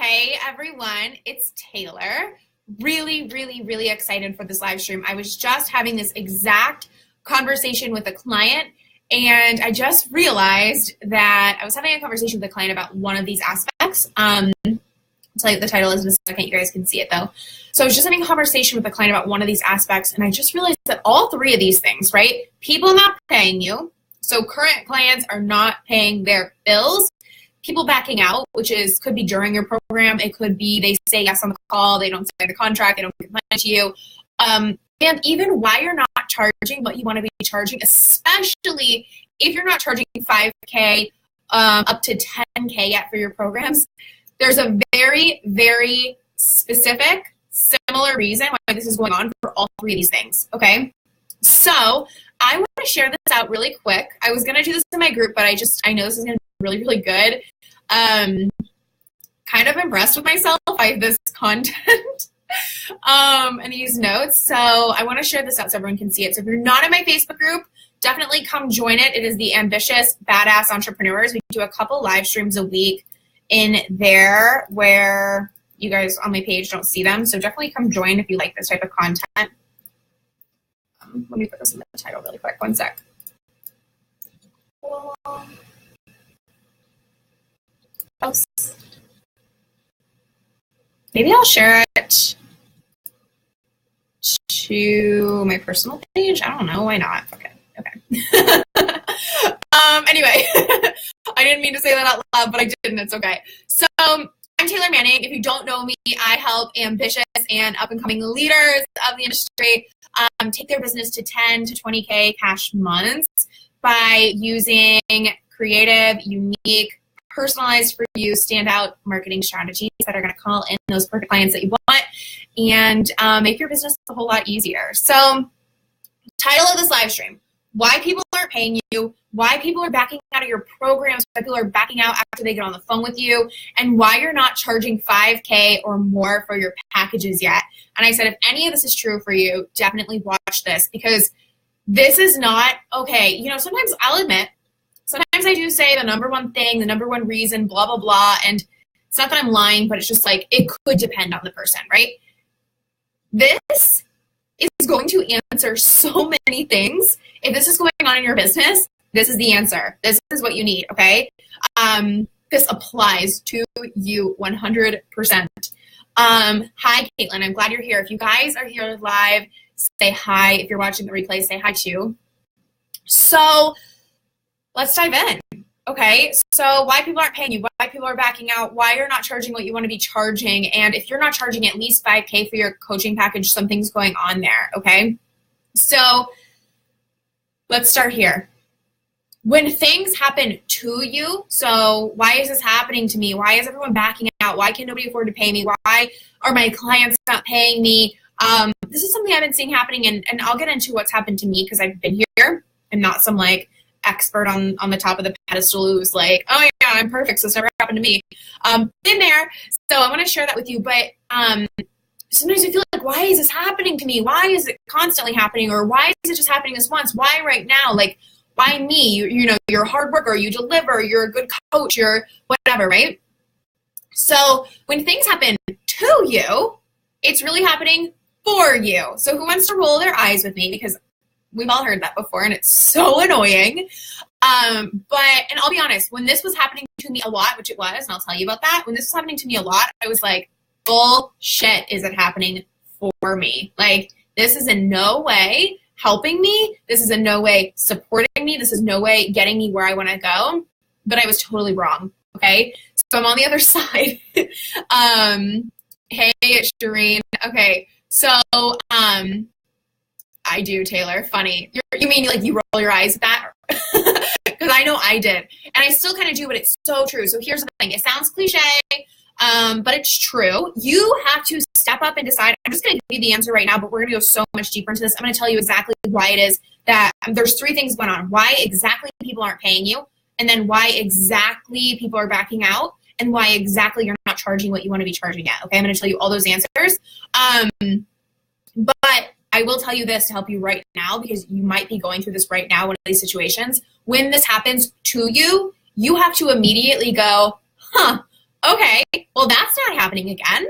Hey everyone, it's Taylor. Really excited for this live stream. I was just having this exact conversation with a client, and I just realized that I was having a conversation with a client about one of these aspects. I'll tell you what the title is in a second. You guys can see it though. So I was just having a conversation with a client about one of these aspects, and I just realized that all three of these things, right? People not paying you. So current clients are not paying their bills. People backing out, which could be during your program. It could be they say yes on the call, they don't sign the contract, they don't get money to you. And even why you're not charging what you want to be charging, especially if you're not charging $5K up to $10K yet for your programs. There's a very specific, similar reason why this is going on for all three of these things, okay? So I want to share this out really quick. I was going to do this in my group, but I know this is going to be really good. Kind of impressed with myself by this content and these notes. So I want to share this out so everyone can see it. So if you're not in my Facebook group, definitely come join it. It is the Ambitious Badass Entrepreneurs. We do a couple live streams a week in there where you guys on my page don't see them. So definitely come join if you like this type of content. Let me put this in the title really quick. One sec. Maybe I'll share it to my personal page. I don't know. Why not? Okay. Anyway, I didn't mean to say that out loud, but I didn't. It's okay. So I'm Taylor Manning. If you don't know me, I help ambitious and up-and-coming leaders of the industry take their business to 10 to 20K cash months by using creative, unique, personalized for you, standout marketing strategies that are going to call in those perfect clients that you want and make your business a whole lot easier. So, title of this live stream: why people aren't paying you, why people are backing out of your programs, why people are backing out after they get on the phone with you, and why you're not charging $5K or more for your packages yet. And I said, if any of this is true for you, definitely watch this, because this is not okay. You know, sometimes I'll admit, sometimes I do say the number one thing, the number one reason, blah, blah, blah. And it's not that I'm lying, but it's just like, it could depend on the person, right? This is going to answer so many things. If this is going on in your business, this is the answer. This is what you need, okay? This applies to you 100%. Hi, Caitlin. I'm glad you're here. If you guys are here live, say hi. If you're watching the replay, say hi too. So let's dive in. Okay, so why people aren't paying you, why people are backing out, why you're not charging what you want to be charging, and if you're not charging at least $5K for your coaching package, something's going on there, okay? So let's start here. When things happen to you, so why is this happening to me? Why is everyone backing out? Why can nobody afford to pay me? Why are my clients not paying me? This is something I've been seeing happening, and I'll get into what's happened to me because I've been here. I'm not some like expert on the top of the pedestal who's like, oh yeah, I'm perfect, so it's never happened to me. Been there, so I want to share that with you. But sometimes I feel like, why is this happening to me? Why is it constantly happening? Or why is it just happening this once? Why right now? Like, why me? You know, you're a hard worker, you deliver, you're a good coach, you're whatever, right? So when things happen to you, it's really happening for you. So who wants to roll their eyes with me? Because we've all heard that before, and it's so annoying. And I'll be honest, when this was happening to me a lot, which it was, and I'll tell you about that, when this was happening to me a lot, I was like, bullshit, is it happening for me? Like, this is in no way helping me. This is in no way supporting me. This is no way getting me where I want to go. But I was totally wrong, okay? So I'm on the other side. Hey, it's Shireen. Okay, so I do, Taylor. Funny. You mean like you roll your eyes at that? Because I know I did. And I still kind of do, but it's so true. So here's the thing. It sounds cliche, but it's true. You have to step up and decide. I'm just going to give you the answer right now, but we're going to go so much deeper into this. I'm going to tell you exactly why it is that there's three things going on. Why exactly people aren't paying you, and then why exactly people are backing out, and why exactly you're not charging what you want to be charging at. Okay, I'm going to tell you all those answers. But I will tell you this to help you right now, because you might be going through this right now, one of these situations. When this happens to you, you have to immediately go, Okay, well, that's not happening again.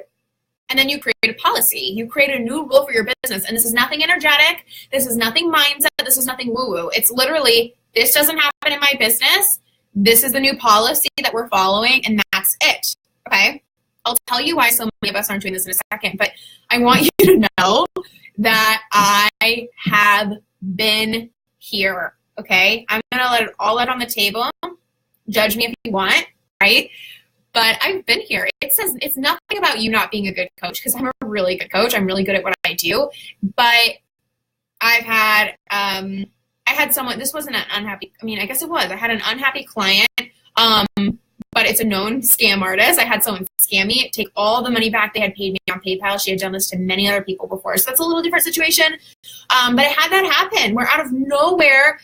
And then you create a policy. You create a new rule for your business. And this is nothing energetic. This is nothing mindset. This is nothing woo-woo. It's literally, this doesn't happen in my business. This is the new policy that we're following, and that's it. Okay? I'll tell you why so many of us aren't doing this in a second, but I want you to know that I have been here. Okay? I'm going to let it all out on the table. Judge me if you want, right? But I've been here. It says it's nothing about you not being a good coach, because I'm a really good coach. I'm really good at what I do. But I had someone, this wasn't an unhappy, I mean, I guess it was. I had an unhappy client, but it's a known scam artist. I had someone scam me, take all the money back they had paid me on PayPal. She had done this to many other people before. So that's a little different situation. But I had that happen where out of nowhere,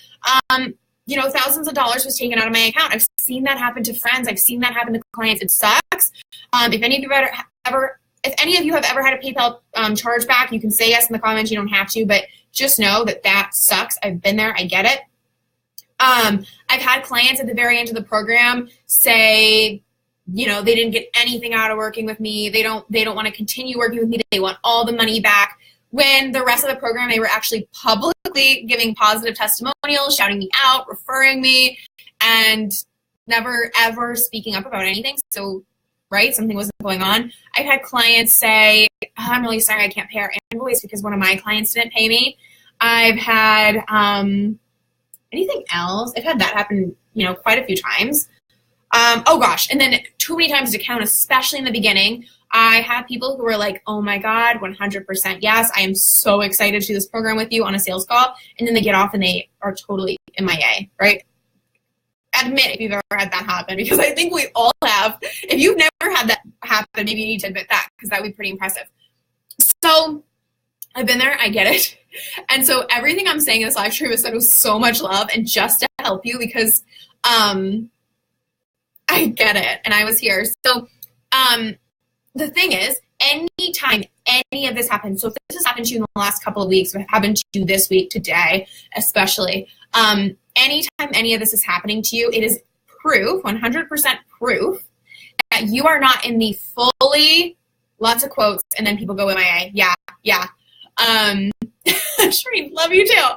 thousands of dollars was taken out of my account. I've seen that happen to friends. I've seen that happen to clients. It sucks. If any of you have ever had a PayPal chargeback, you can say yes in the comments. You don't have to, but just know that sucks. I've been there. I get it. I've had clients at the very end of the program say, they didn't get anything out of working with me. They don't want to continue working with me. They want all the money back. When the rest of the program, they were actually publicly giving positive testimonials, shouting me out, referring me, and never, ever speaking up about anything. So, right, something wasn't going on. I've had clients say, I'm really sorry I can't pay our invoice because one of my clients didn't pay me. I've had anything else? I've had that happen, quite a few times. And then too many times to count, especially in the beginning. I have people who are like, oh my God, 100% yes, I am so excited to do this program with you on a sales call. And then they get off and they are totally MIA, right? Admit if you've ever had that happen, because I think we all have. If you've never had that happen, maybe you need to admit that, because that would be pretty impressive. So I've been there, I get it. And so everything I'm saying in this live stream is said with so much love and just to help you, because I get it and I was here. So the thing is, anytime any of this happens, so if this has happened to you in the last couple of weeks, if it happened to you this week, today especially, anytime any of this is happening to you, it is proof, 100% proof, that you are not in the fully, lots of quotes, and then people go MIA. Yeah. Shereen, love you too.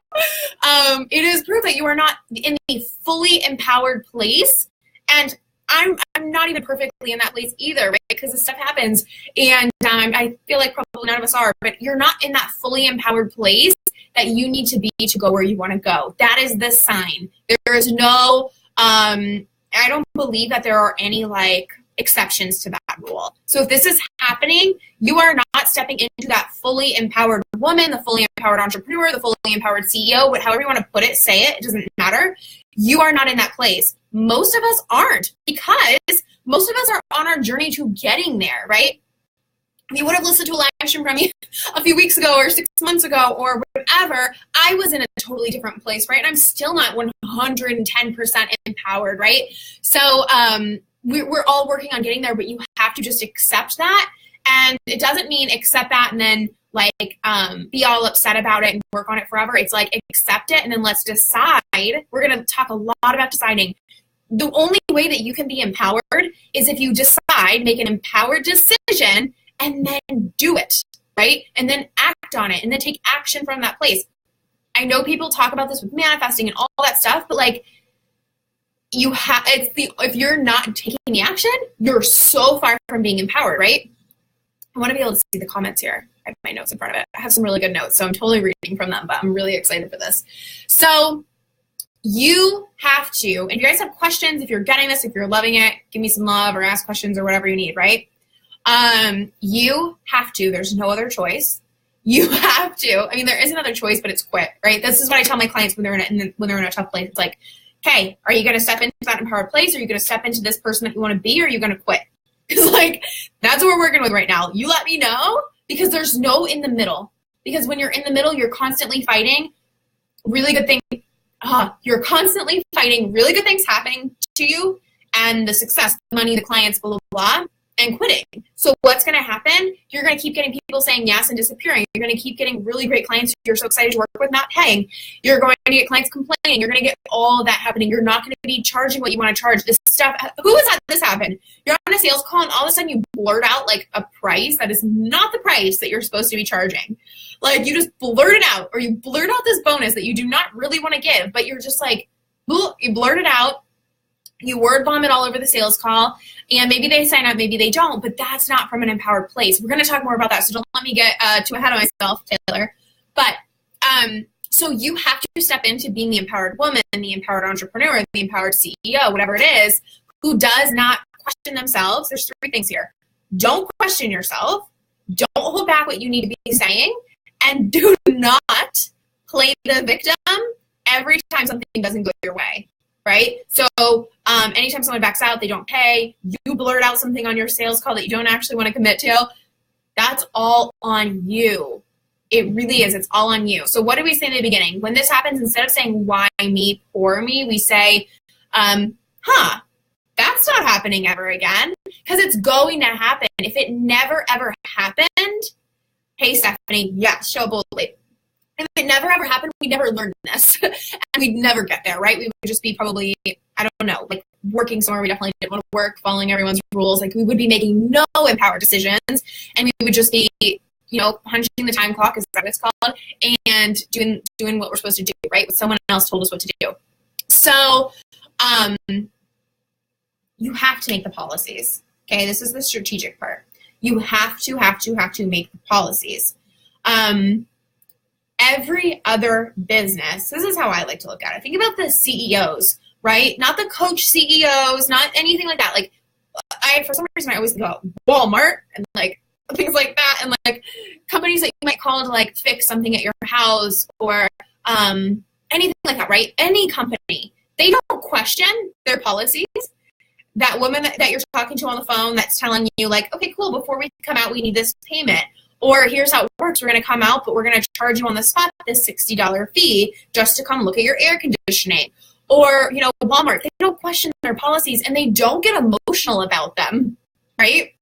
It is proof that you are not in the fully empowered place, and I'm not even perfectly in that place either, right? Because this stuff happens, and I feel like probably none of us are, but you're not in that fully empowered place that you need to be to go where you want to go. That is the sign. There is no, I don't believe that there are any exceptions to that rule. So if this is happening, you are not stepping into that fully empowered woman, the fully empowered entrepreneur, the fully empowered CEO, however you want to put it, say it doesn't matter. You are not in that place. Most of us aren't, because most of us are on our journey to getting there, right? If you would have listened to a live stream from me a few weeks ago or 6 months ago or whatever, I was in a totally different place, right? And I'm still not 110% empowered, right? So we're all working on getting there, but you have to just accept that. And it doesn't mean accept that and then be all upset about it and work on it forever. It's accept it and then let's decide. We're going to talk a lot about deciding. The only way that you can be empowered is if you decide, make an empowered decision, and then do it, right? And then act on it, and then take action from that place. I know people talk about this with manifesting and all that stuff, but if you're not taking the action, you're so far from being empowered, right? I want to be able to see the comments here. I have my notes in front of it. I have some really good notes, so I'm totally reading from them, but I'm really excited for this. So you have to, and if you guys have questions, if you're getting this, if you're loving it, give me some love or ask questions or whatever you need, right? You have to, there's no other choice. You have to, there is another choice, but it's quit, right? This is what I tell my clients when they're in a tough place. It's like, okay, are you going to step into that empowered place? Or are you going to step into this person that you want to be? Or are you going to quit? Because that's what we're working with right now. You let me know, because there's no in the middle. Because when you're in the middle, you're constantly fighting really good things. You're constantly fighting really good things happening to you, and the success, the money, the clients, blah, blah, blah. and quitting. So what's going to happen? You're going to keep getting people saying yes and disappearing. You're going to keep getting really great clients you're so excited to work with not paying. You're going to get clients complaining. You're going to get all of that happening. You're not going to be charging what you want to charge. This stuff, who has had this happen? You're on a sales call and all of a sudden you blurt out like a price that is not the price that you're supposed to be charging. Like you just blurt it out, or you blurt out this bonus that you do not really want to give, but you're just like, you blurt it out. You word vomit all over the sales call, and maybe they sign up, maybe they don't, but that's not from an empowered place. We're going to talk more about that, so don't let me get too ahead of myself, Taylor. But so you have to step into being the empowered woman, the empowered entrepreneur, the empowered CEO, whatever it is, who does not question themselves. There's three things here. Don't question yourself. Don't hold back what you need to be saying, and do not play the victim every time something doesn't go your way. Right? So anytime someone backs out, they don't pay, you blurt out something on your sales call that you don't actually want to commit to, that's all on you. It really is. It's all on you. So what do we say in the beginning? When this happens, instead of saying, why me, poor me, we say, that's not happening ever again, because it's going to happen. If it never, ever happened, hey, Stephanie, yes, show boldly. If it never ever happened, we never learned this. And we'd never get there, right? We would just be probably, I don't know, like working somewhere we definitely didn't want to work, following everyone's rules. Like we would be making no empowered decisions, and we would just be, punching the time clock, is that what it's called, and doing what we're supposed to do, right? What someone else told us what to do. So you have to make the policies. Okay, this is the strategic part. You have to make the policies. Every other business, this is how I like to look at it. Think about the CEOs, right? Not the coach CEOs, not anything like that. Like for some reason, I always think about Walmart and like things like that, and like companies that you might call to like fix something at your house or anything like that, right? Any company, they don't question their policies. That woman that you're talking to on the phone that's telling you like, okay, cool, before we come out, we need this payment. Or here's how it works. We're going to come out, but we're going to charge you on the spot this $60 fee just to come look at your air conditioning. Or, Walmart, they don't question their policies and they don't get emotional about them, right?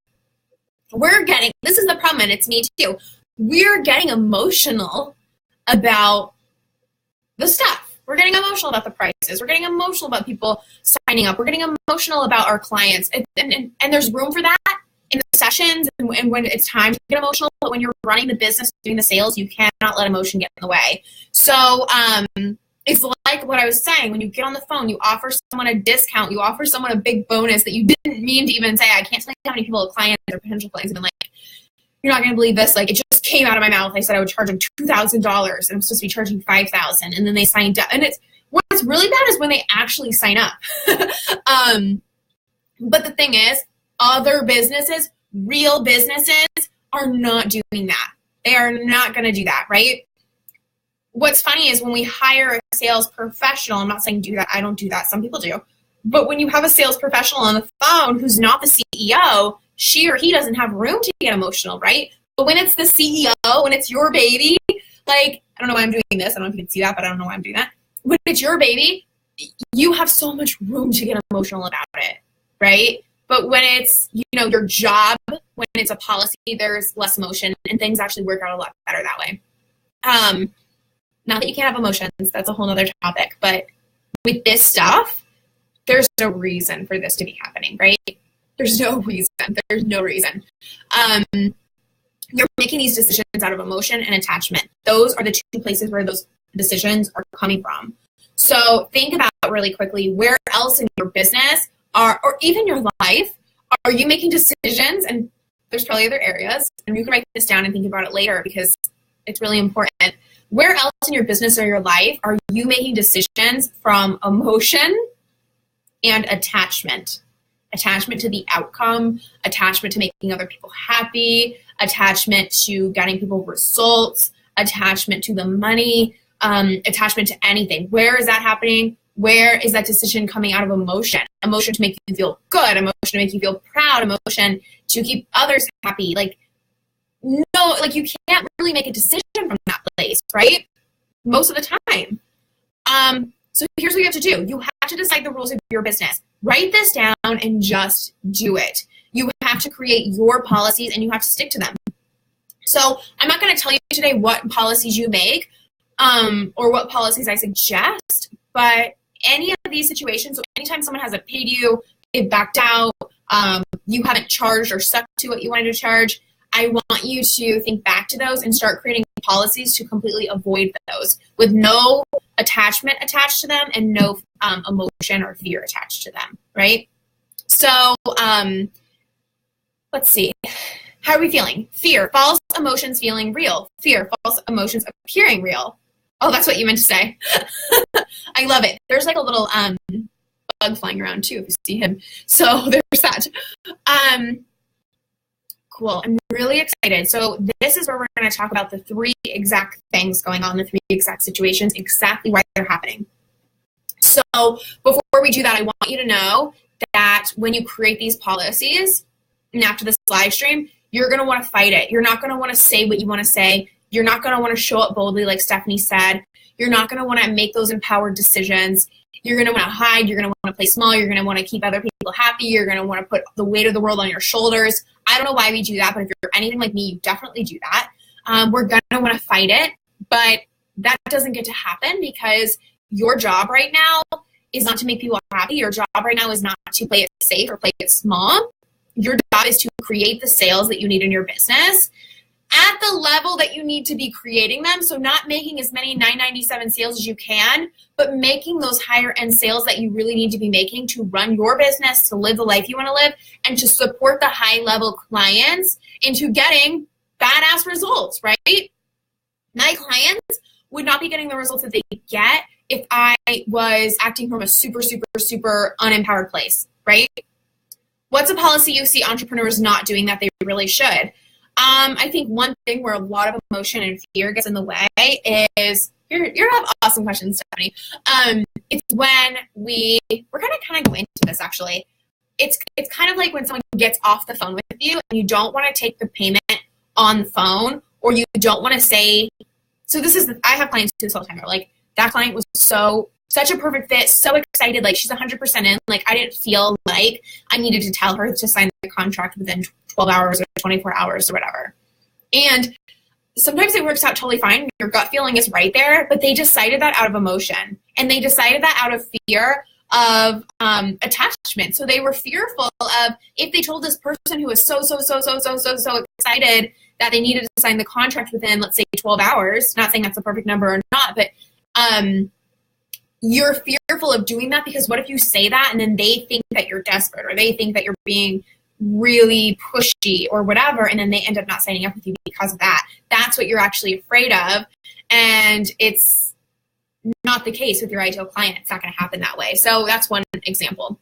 This is the problem, and it's me too. We're getting emotional about the stuff. We're getting emotional about the prices. We're getting emotional about people signing up. We're getting emotional about our clients. And there's room for that in the sessions and when it's time to get emotional. But when you're running the business, doing the sales, you cannot let emotion get in the way. So it's like what I was saying. When you get on the phone, you offer someone a discount. You offer someone a big bonus that you didn't mean to even say. I can't tell you how many people, clients or potential clients, have been like, you're not going to believe this. Like, it just came out of my mouth. I said I would charge them $2,000 and I'm supposed to be charging $5,000. And then they signed up. And what's really bad is when they actually sign up. But the thing is, other businesses, real businesses, are not doing that. They are not going to do that, right? What's funny is when we hire a sales professional, I'm not saying do that. I don't do that. Some people do. But when you have a sales professional on the phone who's not the CEO, she or he doesn't have room to get emotional, right? But when it's the CEO, when it's your baby, like, I don't know why I'm doing this. I don't know if you can see that, but I don't know why I'm doing that. When it's your baby, you have so much room to get emotional about it, right? But when it's, your job, when it's a policy, there's less emotion and things actually work out a lot better that way. Not that you can't have emotions, that's a whole other topic, but with this stuff, there's no reason for this to be happening, right? There's no reason. You're making these decisions out of emotion and attachment. Those are the two places where those decisions are coming from. So think about really quickly, where else in your business or even your life are you making decisions? And there's probably other areas, and you can write this down and think about it later because it's really important. Where else in your business or your life are you making decisions from emotion and attachment? Attachment to the outcome, attachment to making other people happy, attachment to getting people results, attachment to the money, attachment to anything. Where is that happening? Where is that decision coming out of emotion? Emotion to make you feel good, emotion to make you feel proud, emotion to keep others happy. You can't really make a decision from that place, right? Most of the time. So here's what you have to do. You have to decide the rules of your business. Write this down and just do it. You have to create your policies and you have to stick to them. So I'm not going to tell you today what policies you make or what policies I suggest, but any of these situations, so anytime someone hasn't paid you, they've backed out, you haven't charged or stuck to what you wanted to charge, I want you to think back to those and start creating policies to completely avoid those with no attachment attached to them and no emotion or fear attached to them, right? So let's see. How are we feeling? Fear, false emotions feeling real. Fear, false emotions appearing real. Oh, that's what you meant to say. I love it. There's like a little bug flying around too, if you see him. So there's that. Cool. I'm really excited. So this is where we're going to talk about the 3 exact things going on, the 3 exact situations, exactly why they're happening. So before we do that, I want you to know that when you create these policies, and after this live stream, you're going to want to fight it. You're not going to want to say what you want to say. You're not going to want to show up boldly like Stephanie said. You're not going to want to make those empowered decisions. You're going to want to hide. You're going to want to play small. You're going to want to keep other people happy. You're going to want to put the weight of the world on your shoulders. I don't know why we do that, but if you're anything like me, you definitely do that. We're going to want to fight it, but that doesn't get to happen because your job right now is not to make people happy. Your job right now is not to play it safe or play it small. Your job is to create the sales that you need in your business at the level that you need to be creating them. So not making as many 997 sales as you can, but making those higher end sales that you really need to be making to run your business, to live the life you want to live, and to support the high level clients into getting badass results, right? My clients would not be getting the results that they get if I was acting from a super, super, super unempowered place, right? What's a policy you see entrepreneurs not doing that they really should? I think one thing where a lot of emotion and fear gets in the way is, you have awesome questions, Stephanie. It's when we're going to kind of go into this actually. It's kind of like when someone gets off the phone with you and you don't want to take the payment on the phone, or you don't want to say, so I have clients do this all the time. They're like, that client was such a perfect fit, so excited, like she's 100% in, like I didn't feel like I needed to tell her to sign the contract within 12 hours or 24 hours or whatever. And sometimes it works out totally fine. Your gut feeling is right there, but they decided that out of emotion. And they decided that out of fear of attachment. So they were fearful of, if they told this person who was so excited that they needed to sign the contract within, let's say 12 hours, not saying that's the perfect number or not, but you're fearful of doing that because what if you say that and then they think that you're desperate, or they think that you're being really pushy or whatever, and then they end up not signing up with you because of that. That's what you're actually afraid of, and it's not the case with your ideal client. It's not going to happen that way. So that's one example.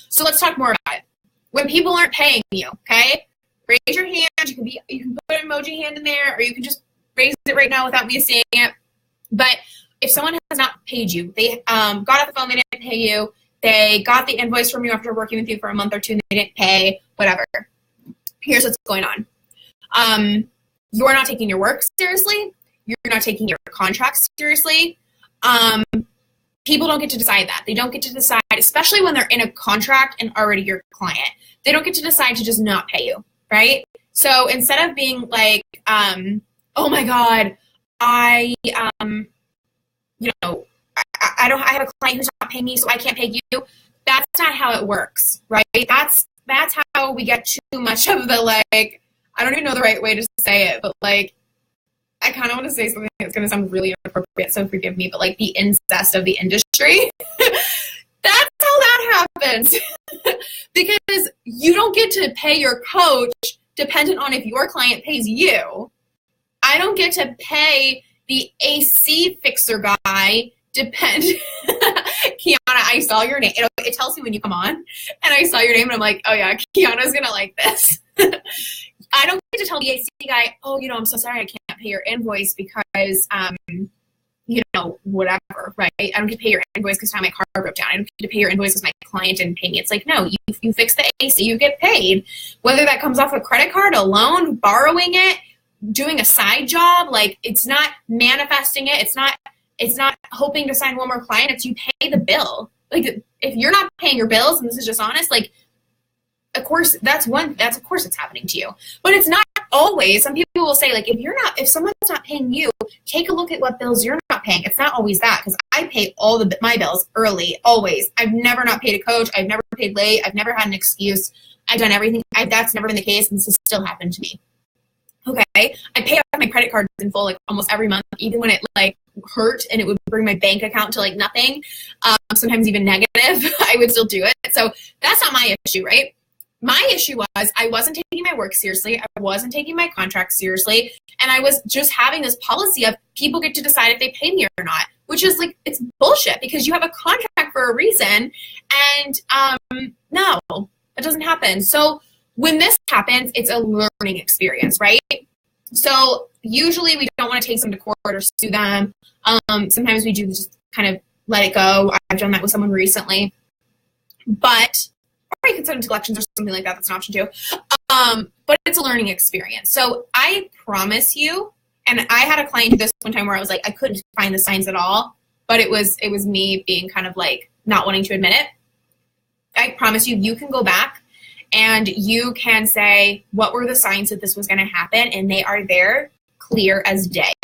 So let's talk more about it. When people aren't paying you, okay? Raise your hand. You can put an emoji hand in there, or you can just raise it right now without me seeing it. But if someone has not paid you, they got off the phone, they didn't pay you, they got the invoice from you after working with you for a month or two, they didn't pay, whatever. Here's what's going on. You're not taking your work seriously. You're not taking your contracts seriously. People don't get to decide that. They don't get to decide, especially when they're in a contract and already your client. They don't get to decide to just not pay you, right? So instead of being like, oh my God, I have a client who's not paying me, so I can't pay you. That's not how it works, right? That's how we get too much of the, like, I don't even know the right way to say it, but like, I kind of want to say something that's going to sound really inappropriate, so forgive me, but like the incest of the industry. That's how that happens. Because you don't get to pay your coach dependent on if your client pays you. I don't get to pay the AC fixer guy Kiana, I saw your name. It tells me when you come on, and I saw your name, and I'm like, oh yeah, Kiana's going to like this. I don't get to tell the AC guy, oh, I'm so sorry I can't pay your invoice because, whatever, right? I don't get to pay your invoice because my car broke down. I don't get to pay your invoice because my client didn't pay me. It's like, no, you fix the AC, you get paid. Whether that comes off a credit card, a loan, borrowing it, doing a side job, like it's not manifesting it. It's not hoping to sign one more client. It's you pay the bill. Like if you're not paying your bills, and this is just honest, like of course, of course it's happening to you. But it's not always. Some people will say, like, if someone's not paying you, take a look at what bills you're not paying. It's not always that, because I pay all my bills early, always. I've never not paid a coach. I've never paid late. I've never had an excuse. I've done everything. That's never been the case, and this has still happened to me. Okay, I pay off my credit cards in full, like, almost every month, even when it, like, hurt and it would bring my bank account to, like, nothing, sometimes even negative, I would still do it. So that's not my issue, right? My issue was I wasn't taking my work seriously. I wasn't taking my contract seriously. And I was just having this policy of people get to decide if they pay me or not, which is, like, it's bullshit, because you have a contract for a reason. And no, it doesn't happen. So when this happens, it's a learning experience, right? So usually we don't want to take someone to court or sue them. Sometimes we do just kind of let it go. I've done that with someone recently. Or you can send them to collections or something like that. That's an option too. But it's a learning experience. So I promise you, and I had a client do this one time where I was like, I couldn't find the signs at all, but it was me being kind of like not wanting to admit it. I promise you, you can go back and you can say, what were the signs that this was going to happen? And they are there, clear as day.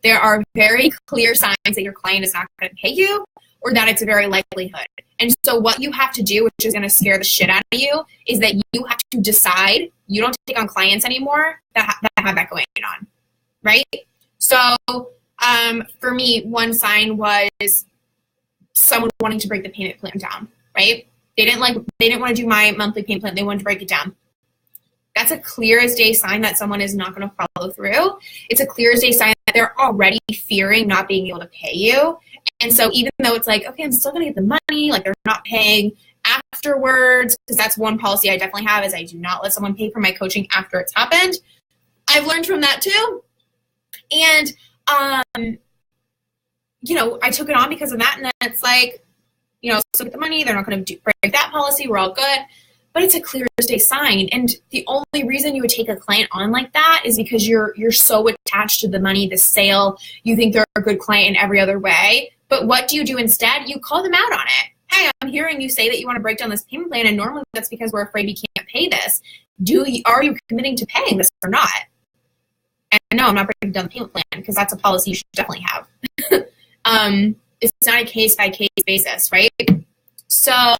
There are very clear signs that your client is not going to pay you, or that it's a very likelihood. And so what you have to do, which is going to scare the shit out of you, is that you have to decide you don't take on clients anymore that have that going on, right? So for me, one sign was someone wanting to break the payment plan down, right? They didn't want to do my monthly payment plan. They wanted to break it down. That's a clear as day sign that someone is not going to follow through. It's a clear as day sign that they're already fearing not being able to pay you. And so even though it's like, okay, I'm still going to get the money, like they're not paying afterwards, because that's one policy I definitely have, is I do not let someone pay for my coaching after it's happened. I've learned from that too. And, I took it on because of that. And then it's like, still get the money. They're not going to break that policy. We're all good. But it's a clear as day sign. And the only reason you would take a client on like that is because you're so attached to the money, the sale. You think they're a good client in every other way. But what do you do instead? You call them out on it. Hey, I'm hearing you say that you want to break down this payment plan, and normally that's because we're afraid we can't pay this. Are you committing to paying this or not? And no, I'm not breaking down the payment plan, because that's a policy you should definitely have. It's not a case-by-case basis, right? So,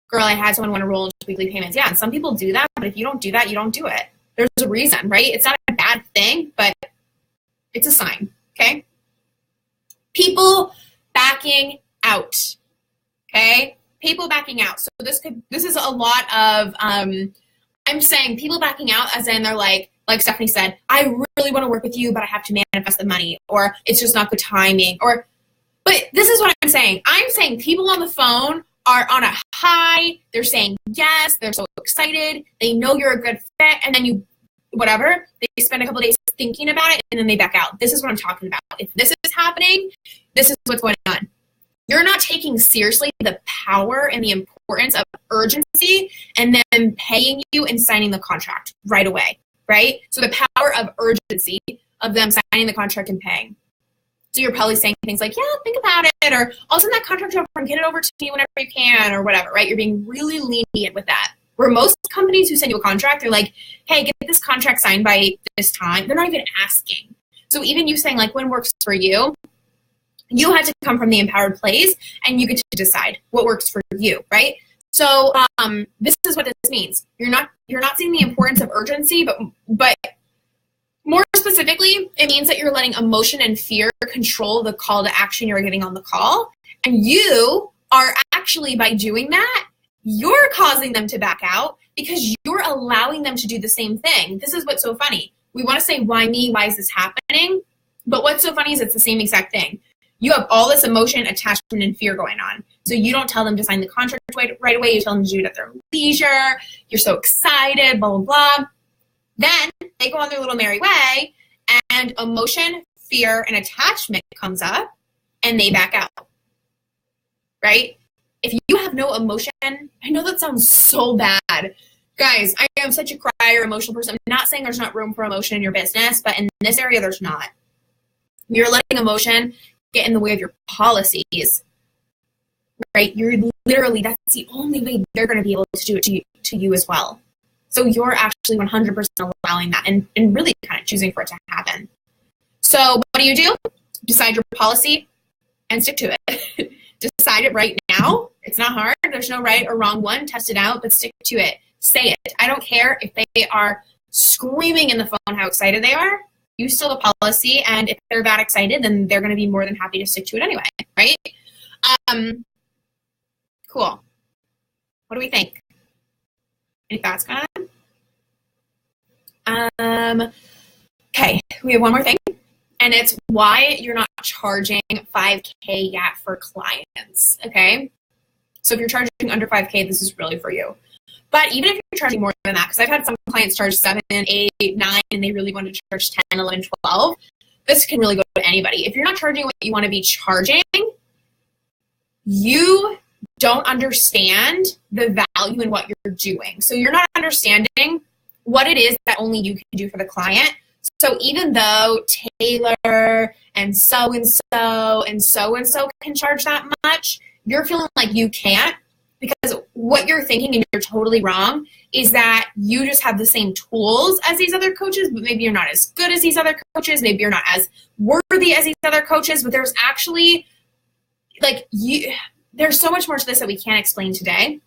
girl, I had someone want to roll into weekly payments. Yeah, and some people do that, but if you don't do that, you don't do it. There's a reason, right? It's not a bad thing, but it's a sign, okay? People backing out, okay? People backing out. So this is a lot of, I'm saying people backing out as in they're like Stephanie said, I really want to work with you, but I have to manifest the money, or it's just not good timing, but this is what I'm saying. I'm saying people on the phone are on a high. They're saying yes. They're so excited. They know you're a good fit. And then they spend a couple of days thinking about it, and then they back out. This is what I'm talking about. If this is happening, this is what's going on. You're not taking seriously the power and the importance of urgency and them paying you and signing the contract right away, right? So the power of urgency of them signing the contract and paying. So you're probably saying things like, yeah, think about it, or I'll send that contract over and get it over to me whenever you can, or whatever, right? You're being really lenient with that. Where most companies who send you a contract, they're like, hey, get this contract signed by this time. They're not even asking. So even you saying, like, when works for you, you have to come from the empowered place, and you get to decide what works for you, right? So this is what this means. You're not seeing the importance of urgency, but more specifically, it means that you're letting emotion and fear control the call to action you're getting on the call. And you are actually, by doing that, you're causing them to back out because you're allowing them to do the same thing. This is what's so funny. We want to say, why me? Why is this happening? But what's so funny is it's the same exact thing. You have all this emotion, attachment, and fear going on. So you don't tell them to sign the contract right away. You tell them to do it at their leisure. You're so excited, blah, blah, blah. Then they go on their little merry way, and emotion, fear, and attachment comes up, and they back out, right? If you have no emotion, I know that sounds so bad. Guys, I am such a crier, emotional person. I'm not saying there's not room for emotion in your business, but in this area, there's not. You're letting emotion get in the way of your policies, right? You're literally, that's the only way they're going to be able to to you as well. So you're actually 100% allowing that and really kind of choosing for it to happen. So what do? Decide your policy and stick to it. Decide it right now. It's not hard. There's no right or wrong one. Test it out, but stick to it. Say it. I don't care if they are screaming in the phone how excited they are. You still have a policy, and if they're that excited, then they're going to be more than happy to stick to it anyway, right? Cool. What do we think? Any thoughts, Connor? Okay, we have one more thing, and it's why you're not charging $5K yet for clients, okay? So if you're charging under $5K, this is really for you. But even if you're charging more than that, because I've had some clients charge 7, 8, 9, and they really want to charge 10, 11, 12, this can really go to anybody. If you're not charging what you want to be charging, you don't understand the value in what you're doing. So you're not understanding what it is that only you can do for the client. So even though Taylor and so-and-so and so-and-so can charge that much, you're feeling like you can't, because what you're thinking, and you're totally wrong, is that you just have the same tools as these other coaches, but maybe you're not as good as these other coaches. Maybe you're not as worthy as these other coaches, but there's actually, there's so much more to this that we can't explain today.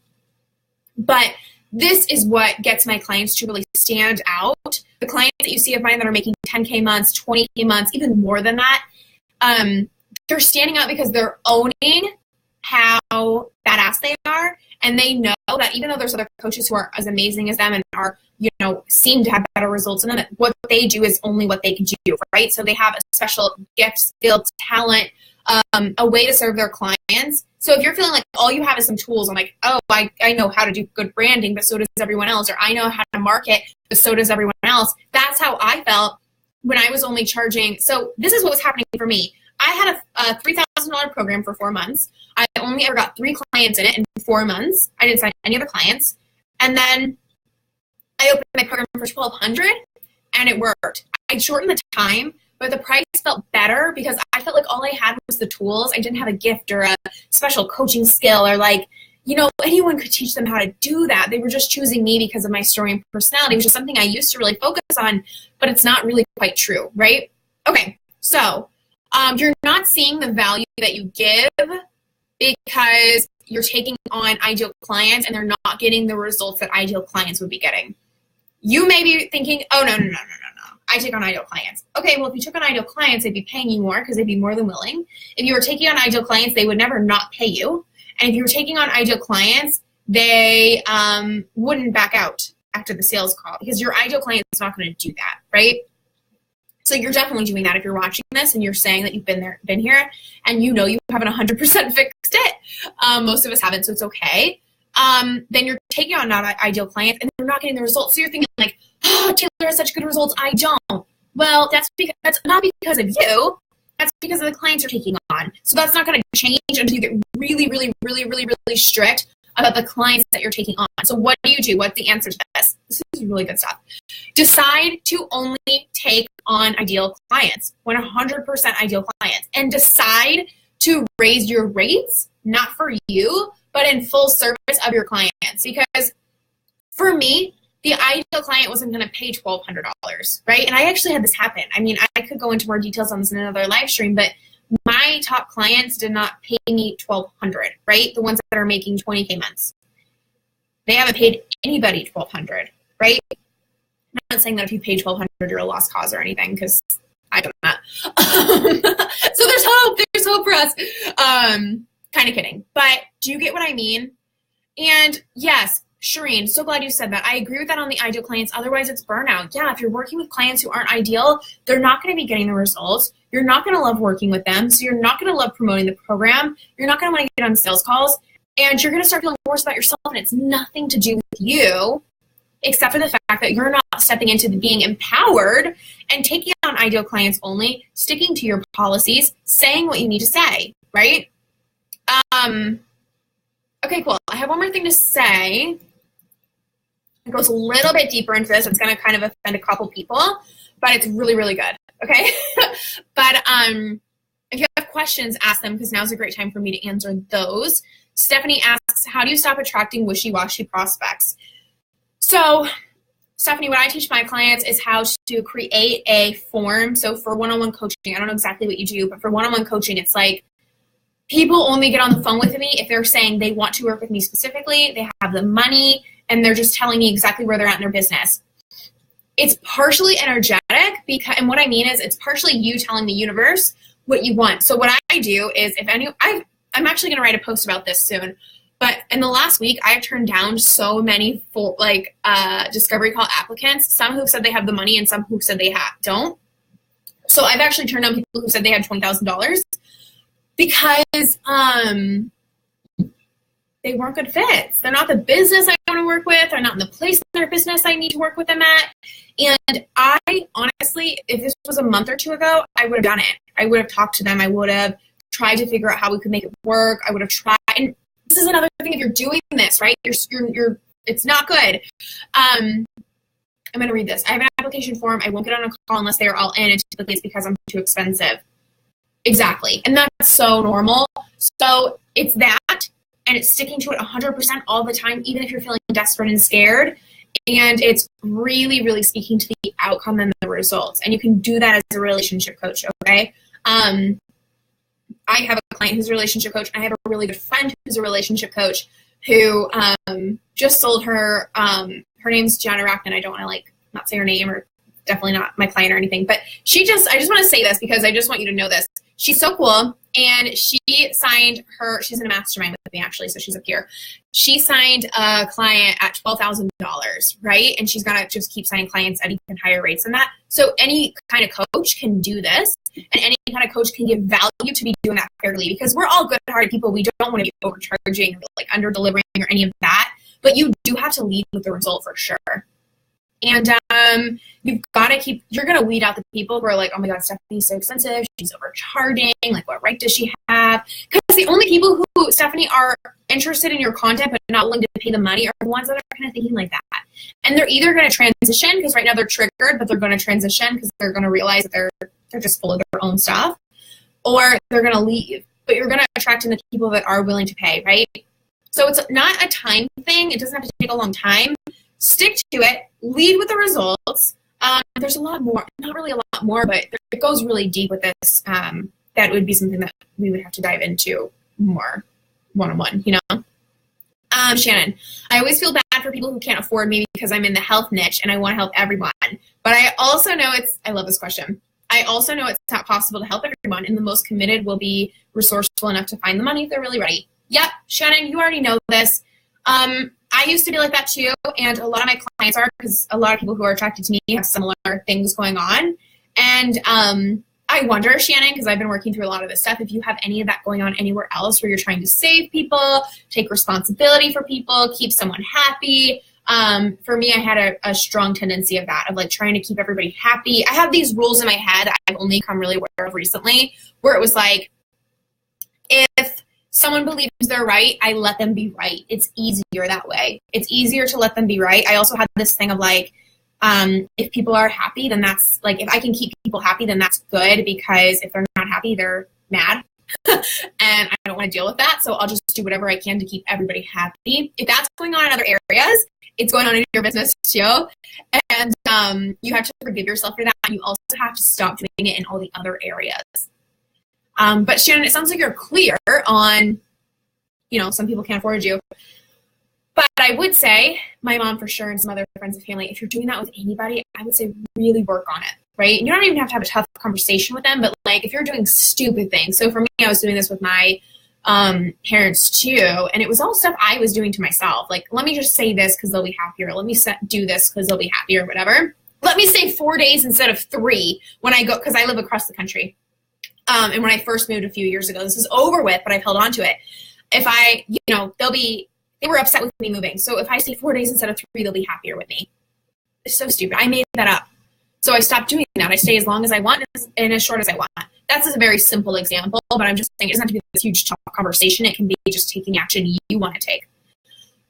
But this is what gets my clients to really stand out. The clients that you see of mine that are making 10K months, 20K months, even more than that, they're standing out because they're owning how badass they are, and they know that even though there's other coaches who are as amazing as them and are, seem to have better results in them, what they do is only what they can do, right? So they have a special gift, skill, talent, a way to serve their clients. So if you're feeling like all you have is some tools, I'm like, oh, I know how to do good branding, but so does everyone else, or I know how to market, but so does everyone else. That's how I felt when I was only charging. So this is what was happening for me. I had a $3,000 program for 4 months. I only ever got 3 clients in it in 4 months. I didn't sign any other clients. And then I opened my program for $1,200, and it worked. I shortened the time, but the price felt better because I felt like all I had was the tools. I didn't have a gift or a special coaching skill or anyone could teach them how to do that. They were just choosing me because of my story and personality, which is something I used to really focus on, but it's not really quite true, right? Okay, so you're not seeing the value that you give because you're taking on ideal clients and they're not getting the results that ideal clients would be getting. You may be thinking, oh, no. I take on ideal clients. Okay, well, if you took on ideal clients, they'd be paying you more because they'd be more than willing. If you were taking on ideal clients, they would never not pay you. And if you were taking on ideal clients, they wouldn't back out after the sales call because your ideal client is not going to do that, right? So you're definitely doing that if you're watching this and you're saying that you've been here, and you haven't 100% fixed it. Most of us haven't, so it's okay. Then you're taking on non-ideal clients and they're not getting the results. So you're thinking like, oh, Taylor has such good results, I don't. Well, that's not because of you. That's because of the clients you're taking on. So that's not going to change until you get really, really, really, really, really strict about the clients that you're taking on. So what do you do? What's the answer to this? This is really good stuff. Decide to only take on ideal clients, 100% ideal clients, and decide to raise your rates, not for you, but in full service of your clients. Because for me, the ideal client wasn't going to pay $1,200, right? And I actually had this happen. I mean, I could go into more details on this in another live stream, but my top clients did not pay me $1,200, right? The ones that are making 20K months. They haven't paid anybody $1,200, right? I'm not saying that if you pay $1,200, you're a lost cause or anything, because I don't know. So there's hope. There's hope for us. Kind of kidding. But do you get what I mean? And yes, Shireen, so glad you said that. I agree with that on the ideal clients. Otherwise, it's burnout. Yeah, if you're working with clients who aren't ideal, they're not going to be getting the results. You're not going to love working with them. So you're not going to love promoting the program. You're not going to want to get on sales calls. And you're going to start feeling worse about yourself. And it's nothing to do with you, except for the fact that you're not stepping into being empowered and taking on ideal clients only, sticking to your policies, saying what you need to say, right? Okay, cool. I have one more thing to say. It goes a little bit deeper into this. It's going to kind of offend a couple people, but it's really, really good. Okay? But if you have questions, ask them, because now's a great time for me to answer those. Stephanie asks, how do you stop attracting wishy-washy prospects? So Stephanie, what I teach my clients is how to create a form. So for one-on-one coaching, I don't know exactly what you do, but for one-on-one coaching, it's like people only get on the phone with me if they're saying they want to work with me specifically, they have the money, and they're just telling me exactly where they're at in their business. It's partially energetic, and what I mean is it's partially you telling the universe what you want. So what I do is I'm actually going to write a post about this soon. But in the last week, I've turned down so many discovery call applicants, some who said they have the money and some who said they don't. So I've actually turned down people who said they had $20,000 because they weren't good fits. They're not the business I want to work with. They're not in the place in their business I need to work with them at. And I honestly, if this was a month or two ago, I would have done it. I would have talked to them. I would have tried to figure out how we could make it work. I would have tried. And this is another thing, if you're doing this, right, you're it's not good. I'm going to read this. I have an application form. I won't get on a call unless they are all in, and typically it's because I'm too expensive. Exactly. And that's so normal. So it's that, and it's sticking to it 100% all the time, even if you're feeling desperate and scared. And it's really, really speaking to the outcome and the results. And you can do that as a relationship coach, okay? I have a client who's a relationship coach. I have a really good friend who's a relationship coach who just sold her, her name's Jenna Rackman. I don't want to not say her name, or definitely not my client or anything, but I just want to say this because I just want you to know this. She's so cool. And she signed she's in a mastermind with me actually, so she's up here. She signed a client at $12,000, right? And she's gonna just keep signing clients at even higher rates than that. So any kind of coach can do this, and any kind of coach can give value to be doing that fairly, because we're all good-hearted people. We don't want to be overcharging or under-delivering or any of that, but you do have to lead with the result for sure. And you've got to you're going to weed out the people who are like, oh my God, Stephanie's so expensive. She's overcharging. What right does she have? Because the only people who, Stephanie, are interested in your content but not willing to pay the money are the ones that are kind of thinking like that. And they're either going to transition because right now they're triggered, but they're going to transition because they're going to realize that they're just full of their own stuff, or they're going to leave. But you're going to attract in the people that are willing to pay, right? So it's not a time thing. It doesn't have to take a long time. Stick to it, lead with the results. There's a lot more, not really a lot more, but it goes really deep with this. That would be something that we would have to dive into more one-on-one, Shannon, I always feel bad for people who can't afford me because I'm in the health niche and I want to help everyone. But I also know I love this question. I also know it's not possible to help everyone, and the most committed will be resourceful enough to find the money if they're really ready. Yep, Shannon, you already know this. I used to be like that too, and a lot of my clients are, because a lot of people who are attracted to me have similar things going on. And I wonder, Shannon, because I've been working through a lot of this stuff, if you have any of that going on anywhere else where you're trying to save people, take responsibility for people, keep someone happy. For me, I had a strong tendency of that, of trying to keep everybody happy. I have these rules in my head that I've only come really aware of recently, where it was like, if someone believes they're right, I let them be right. It's easier that way. It's easier to let them be right. I also had this thing of if people are happy, then that's if I can keep people happy, then that's good, because if they're not happy, they're mad. And I don't want to deal with that. So I'll just do whatever I can to keep everybody happy. If that's going on in other areas, it's going on in your business too. And you have to forgive yourself for that. You also have to stop doing it in all the other areas. But Shannon, it sounds like you're clear on, some people can't afford you. But I would say, my mom for sure, and some other friends and family, if you're doing that with anybody, I would say really work on it, right? You don't even have to have a tough conversation with them, but if you're doing stupid things. So for me, I was doing this with my parents too, and it was all stuff I was doing to myself. Let me just say this because they'll be happier. Let me do this because they'll be happier, whatever. Let me say 4 days instead of 3 when I go, because I live across the country. And when I first moved a few years ago, this is over with, but I've held on to it. If I, they were upset with me moving. So if I say 4 days instead of 3, they'll be happier with me. It's so stupid. I made that up. So I stopped doing that. I stay as long as I want and as short as I want. That's a very simple example, but I'm just saying it doesn't have to be this huge tough conversation. It can be just taking action you want to take.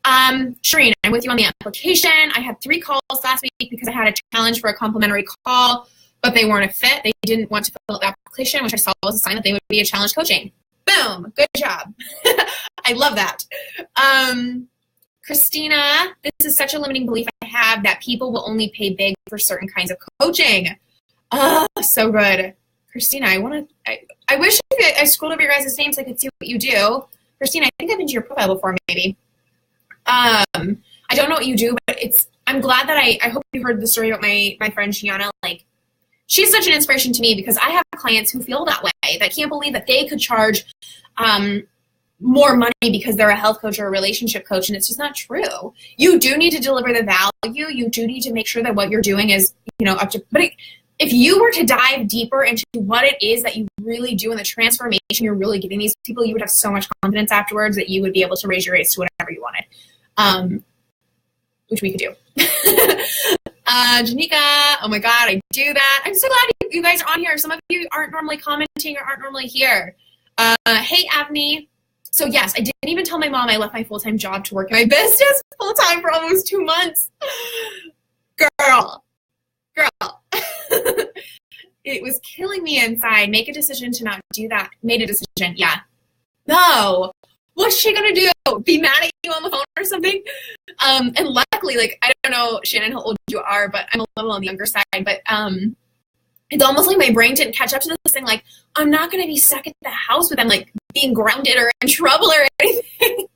Shireen, I'm with you on the application. I had 3 calls last week because I had a challenge for a complimentary call, but they weren't a fit. They didn't want to fill out the application, which I saw was a sign that they would be a challenge coaching. Boom. Good job. I love that. Christina, this is such a limiting belief I have that people will only pay big for certain kinds of coaching. Oh, so good. Christina, I wish I scrolled over your guys' names so I could see what you do. Christina, I think I've been to your profile before, maybe. I don't know what you do, but I'm glad that I hope you heard the story about my friend Gianna. Like, she's such an inspiration to me because I have clients who feel that way, that can't believe that they could charge more money because they're a health coach or a relationship coach, and it's just not true. You do need to deliver the value. You do need to make sure that what you're doing is, up to, but if you were to dive deeper into what it is that you really do and the transformation you're really giving these people, you would have so much confidence afterwards that you would be able to raise your rates to whatever you wanted, which we could do. Janika, oh my God, I do that. I'm so glad you guys are on here. Some of you aren't normally commenting or aren't normally here. Hey, Avni. So yes, I didn't even tell my mom I left my full-time job to work in my business full-time for almost 2 months. Girl. It was killing me inside. Make a decision to not do that. Made a decision, yeah. No. What's she going to do? Be mad at you on the phone or something? And luckily, I don't know, Shannon, how old you are, but I'm a little on the younger side. But it's almost like my brain didn't catch up to this thing. I'm not going to be stuck at the house with them, being grounded or in trouble or anything.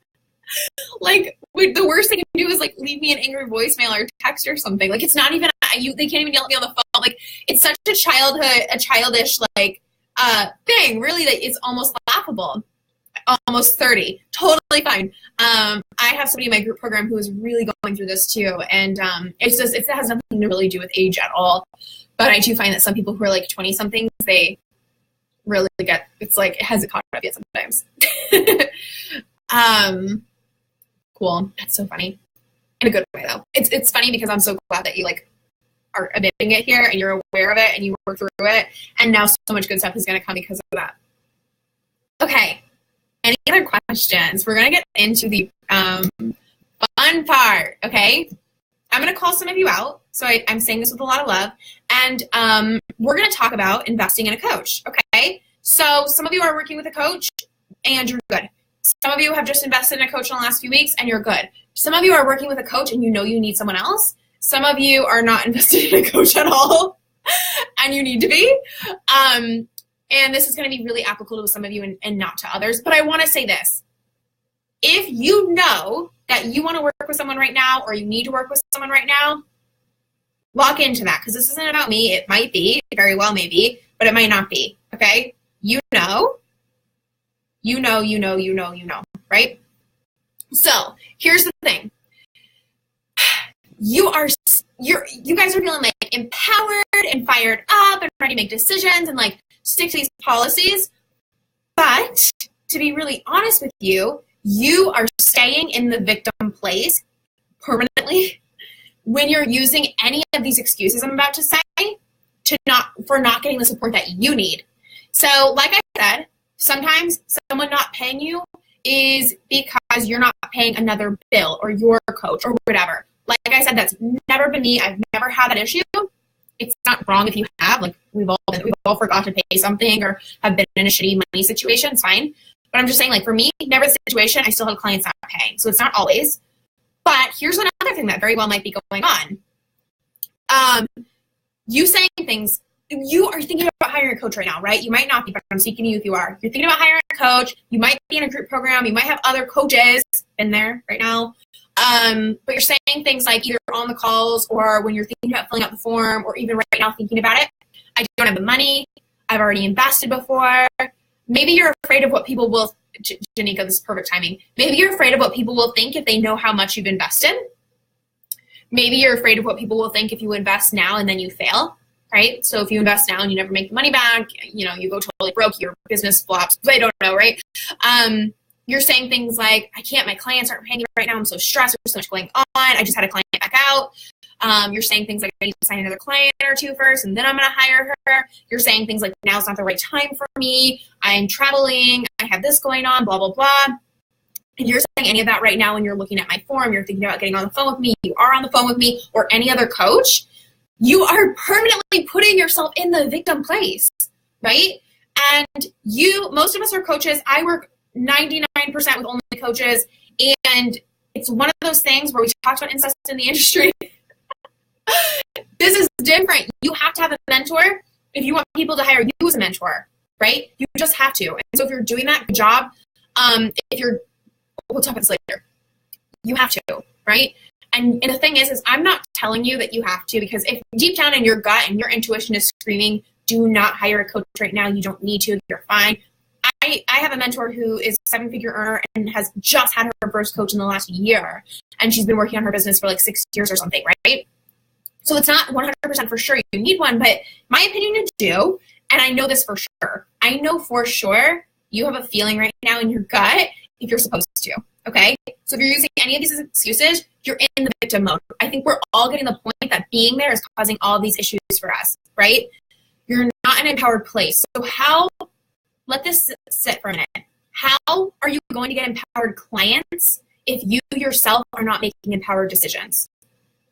The worst they can do is leave me an angry voicemail or text or something. It's not even they can't even yell at me on the phone. It's such a childish thing, really, that it's almost laughable. Almost 30, totally fine. I have somebody in my group program who is really going through this too, and it has nothing to really do with age at all. But I do find that some people who are 20 somethings, they really get, it hasn't caught up yet sometimes. Cool. That's so funny. In a good way though. It's funny because I'm so glad that you are admitting it here and you're aware of it and you work through it, and now so much good stuff is going to come because of that. Okay. Any other questions? We're going to get into the fun part, okay? I'm going to call some of you out. So I'm saying this with a lot of love. And we're going to talk about investing in a coach, okay? So some of you are working with a coach and you're good. Some of you have just invested in a coach in the last few weeks and you're good. Some of you are working with a coach and you know you need someone else. Some of you are not invested in a coach at all and you need to be. And this is going to be really applicable to some of you and not to others. But I want to say this. If you know that you want to work with someone right now or you need to work with someone right now, lock into that, because this isn't about me. It might be, it very well may be, but it might not be, okay? You know, right? So here's the thing. You guys are feeling empowered and fired up and ready to make decisions and stick to these policies. But to be really honest with you, you are staying in the victim place permanently when you're using any of these excuses I'm about to say for not getting the support that you need. So like I said, sometimes someone not paying you is because you're not paying another bill or your coach or whatever. Like I said, that's never been me. I've never had that issue. It's not wrong if you have. We've all forgot to pay something or have been in a shitty money situation. It's fine. But I'm just saying, for me, never the situation. I still have clients not paying. So it's not always. But here's another thing that very well might be going on. You saying things, you are thinking about hiring a coach right now, right? You might not be, but I'm speaking to you if you are. You're thinking about hiring a coach. You might be in a group program. You might have other coaches in there right now. But you're saying things either on the calls or when you're thinking about filling out the form or even right now thinking about it. I don't have the money. I've already invested before. Maybe you're afraid of what people will, Janika, this is perfect timing. Maybe you're afraid of what people will think if they know how much you've invested. Maybe you're afraid of what people will think if you invest now and then you fail, right? So if you invest now and you never make the money back, you go totally broke, your business flops. I don't know, right? You're saying things like, I can't, my clients aren't paying me right now. I'm so stressed. There's so much going on. I just had a client back out. You're saying things like, I need to sign another client or two first, and then I'm going to hire her. You're saying things like, now's not the right time for me. I'm traveling. I have this going on, blah, blah, blah. And you're saying any of that right now when you're looking at my form, you're thinking about getting on the phone with me, you are on the phone with me, or any other coach, you are permanently putting yourself in the victim place, right? And most of us are coaches. I work 99% with only coaches, and it's one of those things where we talked about incest in the industry. This is different. You have to have a mentor if you want people to hire you as a mentor, right? You just have to. And so if you're doing that, good job. We'll talk about this later. You have to, right? And the thing is I'm not telling you that you have to, because if deep down in your gut and your intuition is screaming, do not hire a coach right now. You don't need to. You're fine. I have a mentor who is a 7-figure earner and has just had her first coach in the last year. And she's been working on her business for like 6 years or something, right? So it's not 100% for sure you need one, but my opinion, you do. And I know this for sure. I know for sure you have a feeling right now in your gut if you're supposed to, okay? So if you're using any of these excuses, you're in the victim mode. I think we're all getting the point that being there is causing all these issues for us, right? You're not in an empowered place. So let this sit for a minute. How are you going to get empowered clients if you yourself are not making empowered decisions?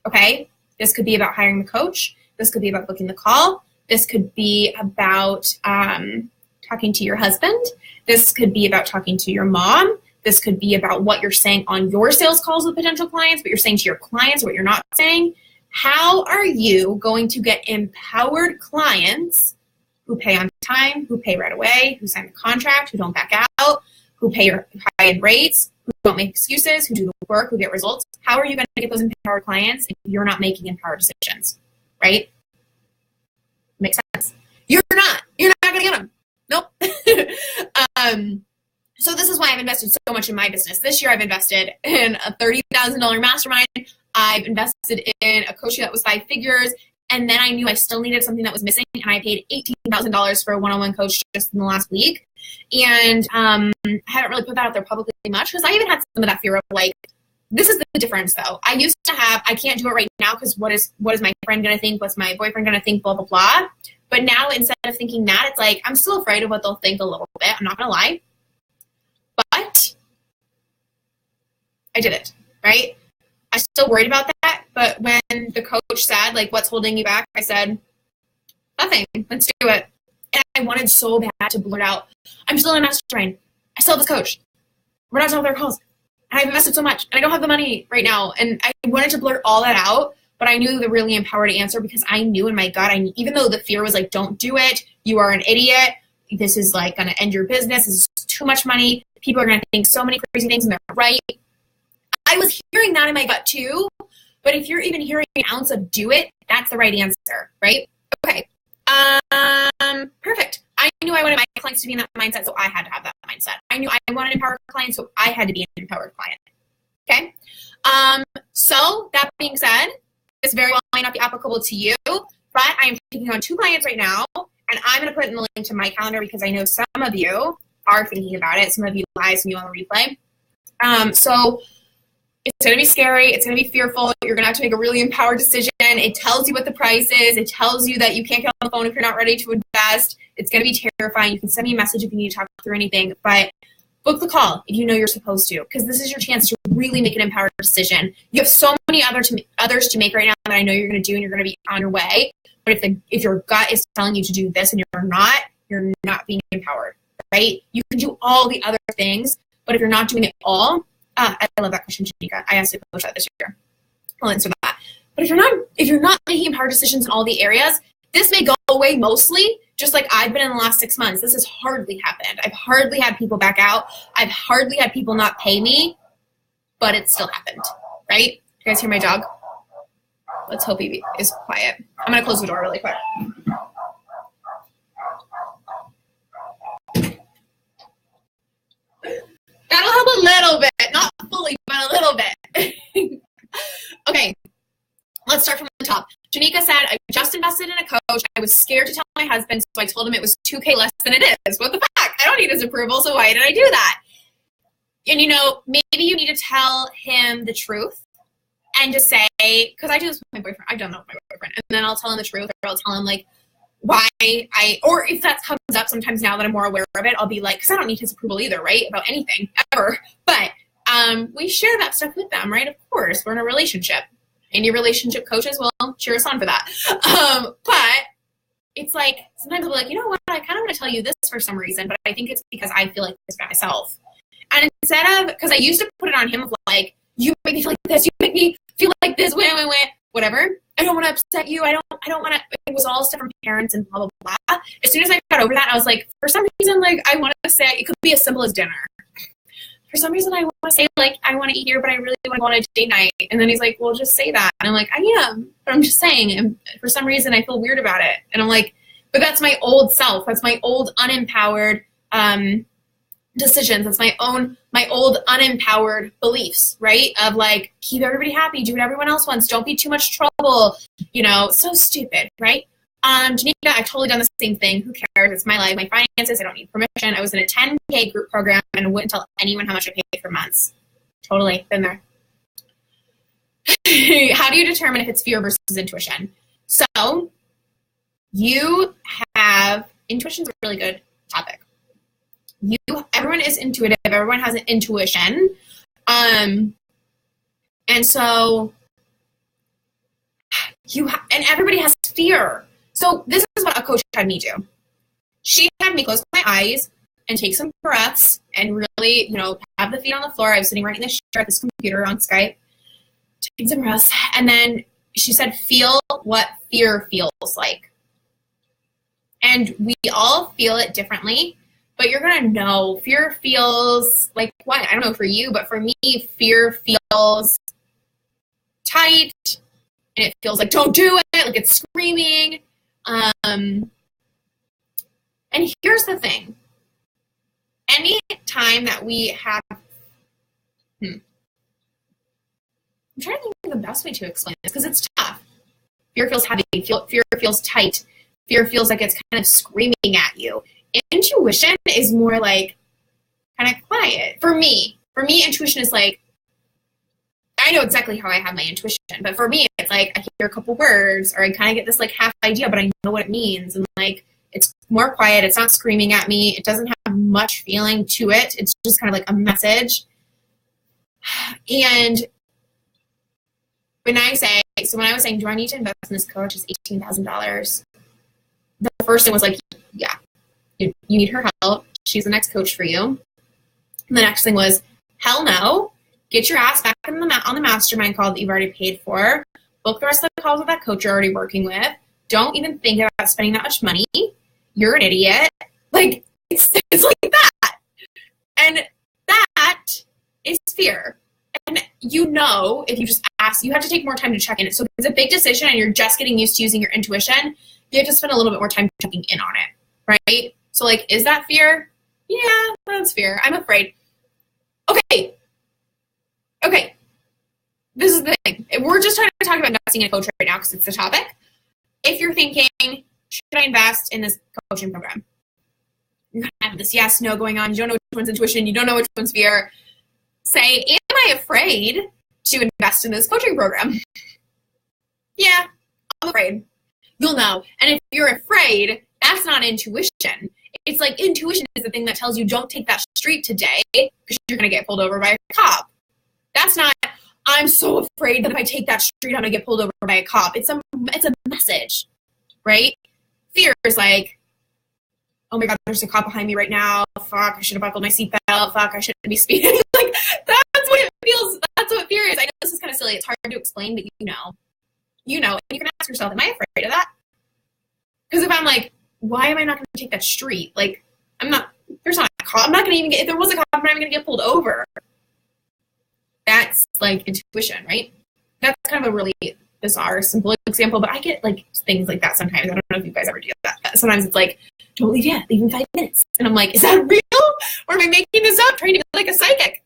Okay? This could be about hiring the coach. This could be about booking the call. This could be about talking to your husband. This could be about talking to your mom. This could be about what you're saying on your sales calls with potential clients, what you're saying to your clients, what you're not saying. How are you going to get empowered clients who pay on time, who pay right away, who sign the contract, who don't back out, who pay your high-end rates, who don't make excuses, who do the work, who get results? How are you going to get those empowered clients if you're not making empowered decisions, right? Makes sense. You're not going to get them. Nope. So this is why I've invested so much in my business. This year I've invested in a $30,000 mastermind. I've invested in a coaching that was 5 figures. And then I knew I still needed something that was missing. And I paid $18,000 for a one-on-one coach just in the last week. And I haven't really put that out there publicly much because I even had some of that fear of like, this is the difference though. I used to have, I can't do it right now because what is my friend going to think? What's my boyfriend going to think? Blah, blah, blah. But now instead of thinking that, it's like, I'm still afraid of what they'll think a little bit. I'm not going to lie. But I did it, right? I'm still worried about that. But when the coach said, like, what's holding you back? I said, nothing. Let's do it. And I wanted so bad to blurt out, I'm still in a mastermind. I still have this coach. We're not done with our calls. And I've invested so much. And I don't have the money right now. And I wanted to blurt all that out. But I knew the really empowered answer because I knew in my gut, even though the fear was like, don't do it. You are an idiot. This is like going to end your business. This is too much money. People are going to think so many crazy things and they're right. I was hearing that in my gut too. But if you're even hearing an ounce of do it, that's the right answer, right? Okay. Perfect. I knew I wanted my clients to be in that mindset, so I had to have that mindset. I knew I wanted empowered clients, so I had to be an empowered client. Okay. So that being said, this very well might not be applicable to you, but I am taking on 2 clients right now, and I'm going to put in the link to my calendar because I know some of you are thinking about it. Some of you live, some of you on the replay. So it's going to be scary. It's going to be fearful. You're going to have to make a really empowered decision. It tells you what the price is. It tells you that you can't get on the phone if you're not ready to invest. It's going to be terrifying. You can send me a message if you need to talk through anything, but book the call if you know you're supposed to, because this is your chance to really make an empowered decision. You have so many others to make right now that I know you're going to do, and you're going to be on your way. But if your gut is telling you to do this and you're not being empowered, right? You can do all the other things, but if you're not doing it all, I love that question, Janika. I asked you to push that this year. I'll answer that. But if you're not making empowered decisions in all the areas, this may go away mostly, just like I've been in the last 6 months. This has hardly happened. I've hardly had people back out. I've hardly had people not pay me, but it still happened, right? You guys hear my dog? Let's hope he is quiet. I'm going to close the door really quick. That'll help a little bit. Not fully, but a little bit. Okay, let's start from the top. Janika said, I just invested in a coach. I was scared to tell my husband, so I told him it was $2,000 less than it is. What the fuck? I don't need his approval, so why did I do that? And, maybe you need to tell him the truth and just say, because I do this with my boyfriend. I've done that with my boyfriend. And then I'll tell him the truth, or I'll tell him, like, why or if that comes up sometimes now that I'm more aware of it, I'll be like, because I don't need his approval either, right? About anything, ever. But we share that stuff with them, right? Of course, we're in a relationship. Any relationship coaches will cheer us on for that. But it's like, sometimes I'll be like, you know what? I kind of want to tell you this for some reason, but I think it's because I feel like this by myself. And instead of, because I used to put it on him of like, you make me feel like this. You make me feel like this. Whatever. I don't want to upset you. I don't want to. It was all stuff from parents and blah, blah, blah. As soon as I got over that, I was like, for some reason, like, I want to say, it could be as simple as dinner. For some reason, I want to say, like, I want to eat here, but I really want to go on a date night. And then he's like, well, just say that. And I'm like, I am. But I'm just saying. And for some reason, I feel weird about it. And I'm like, but that's my old self. That's my old unempowered decisions. That's my old unempowered beliefs, right? Of like, keep everybody happy, do what everyone else wants, don't be too much trouble, you know, so stupid, right? Janika, I've totally done the same thing. Who cares? It's my life, my finances. I don't need permission. I was in a 10K group program and wouldn't tell anyone how much I paid for months. Totally been there. How do you determine if it's fear versus intuition? So you have, intuition's a really good topic. Everyone is intuitive. Everyone has an intuition. And so and everybody has fear. So this is what a coach had me do. She had me close my eyes and take some breaths and really, you know, have the feet on the floor. I was sitting right in this chair at this computer on Skype, taking some breaths. And then she said, feel what fear feels like. And we all feel it differently. But you're going to know fear feels like what? I don't know for you, but for me, fear feels tight and it feels like don't do it, like it's screaming. And here's the thing. Any time that we have, I'm trying to think of the best way to explain this because it's tough. Fear feels heavy. Fear feels tight. Fear feels like it's kind of screaming at you. Intuition is more like kind of quiet. For me, intuition is like, I know exactly how I have my intuition, but for me, it's like I hear a couple words or I kind of get this like half idea, but I know what it means. And like, it's more quiet. It's not screaming at me. It doesn't have much feeling to it. It's just kind of like a message. And when I was saying, do I need to invest in this coach? It's $18,000. The first thing was like, yeah. You need her help. She's the next coach for you. And the next thing was, hell no. Get your ass back on the mastermind call that you've already paid for. Book the rest of the calls with that coach you're already working with. Don't even think about spending that much money. You're an idiot. Like, it's like that. And that is fear. And you know, if you just ask, you have to take more time to check in. So if it's a big decision and you're just getting used to using your intuition, you have to spend a little bit more time checking in on it, right? So, like, is that fear? Yeah, that's fear. I'm afraid. Okay. This is the thing. We're just trying to talk about investing in a coach right now because it's the topic. If you're thinking, should I invest in this coaching program? You have this yes, no going on. You don't know which one's intuition. You don't know which one's fear. Say, am I afraid to invest in this coaching program? Yeah, I'm afraid. You'll know. And if you're afraid, that's not intuition. It's like intuition is the thing that tells you don't take that street today because you're going to get pulled over by a cop. That's not, I'm so afraid that if I take that street, I'm going to get pulled over by a cop. It's a message, right? Fear is like, oh my God, there's a cop behind me right now. Fuck, I should have buckled my seatbelt. Fuck, I shouldn't be speeding. Like, that's what it feels. That's what fear is. I know this is kind of silly. It's hard to explain, but you know. And you can ask yourself, am I afraid of that? Because if I'm like, why am I not going to take that street? Like, there's not a cop. I'm not going to even get, if there was a cop, I'm not even going to get pulled over. That's like intuition, right? That's kind of a really bizarre, simple example, but I get like things like that sometimes. I don't know if you guys ever do that. Sometimes it's like, don't leave yet, leave in 5 minutes. And I'm like, is that real? Or am I making this up, trying to be like a psychic?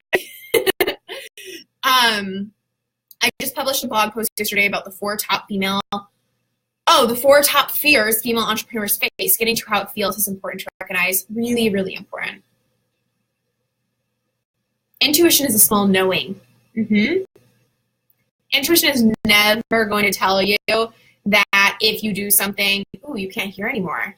I just published a blog post yesterday about the 4 top fears female entrepreneurs face. Getting to how it feels is important to recognize. Really, really important. Intuition is a small knowing. Intuition is never going to tell you that if you do something, you can't hear anymore.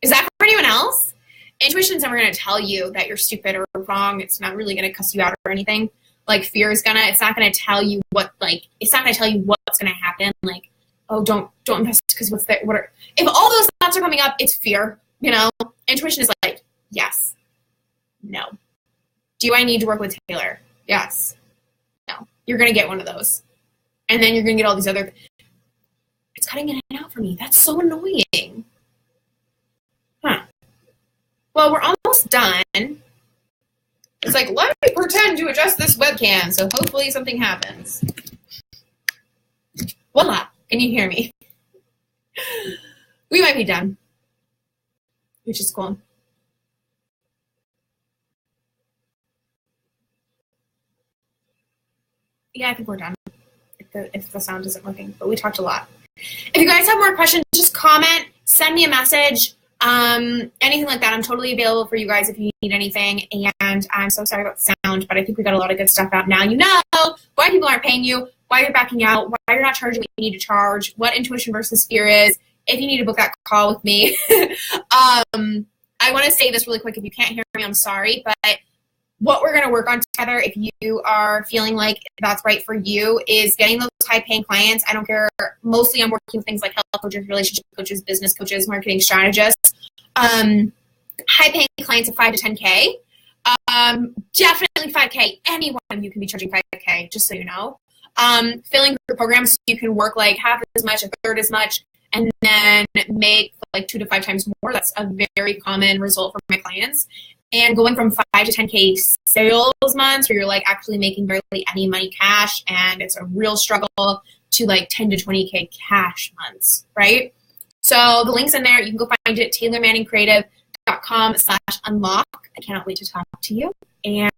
Is that for anyone else? Intuition is never going to tell you that you're stupid or wrong. It's not really going to cuss you out or anything. Like fear is it's not going to tell you it's not going to tell you what's going to happen. Like, oh, don't invest because if all those thoughts are coming up, it's fear, Intuition is like, yes, no. Do I need to work with Taylor? Yes, no. you're going to get one of those. And then you're going to get all these other. It's cutting in and out for me. That's so annoying. Huh. Well, we're almost done. It's like, let me pretend to adjust this webcam, so hopefully something happens. Voila. Can you hear me? We might be done, which is cool. Yeah, I think we're done if the sound isn't working, but we talked a lot. If you guys have more questions, just comment, send me a message, anything like that. I'm totally available for you guys if you need anything, and I'm so sorry about the sound, but I think we got a lot of good stuff out. Now you know why people aren't paying you, why you're backing out, why you're not charging what you need to charge, what intuition versus fear is, if you need to book that call with me. I want to say this really quick. If you can't hear me, I'm sorry, but what we're going to work on together, if you are feeling like that's right for you, is getting those high-paying clients. I don't care. Mostly I'm working with things like health coaches, relationship coaches, business coaches, marketing strategists. High-paying clients of 5 to 10K. Definitely 5K. Any one of you can be charging 5K, just so you know. Filling group programs so you can work like half as much, a third as much, and then make like 2 to 5 times more. That's a very common result for my clients. And going from 5 to 10K sales months where you're like actually making barely any money cash, and it's a real struggle, to like 10 to 20K cash months, right? So the link's in there. You can go find it, taylormanningcreative.com/unlock. I cannot wait to talk to you. And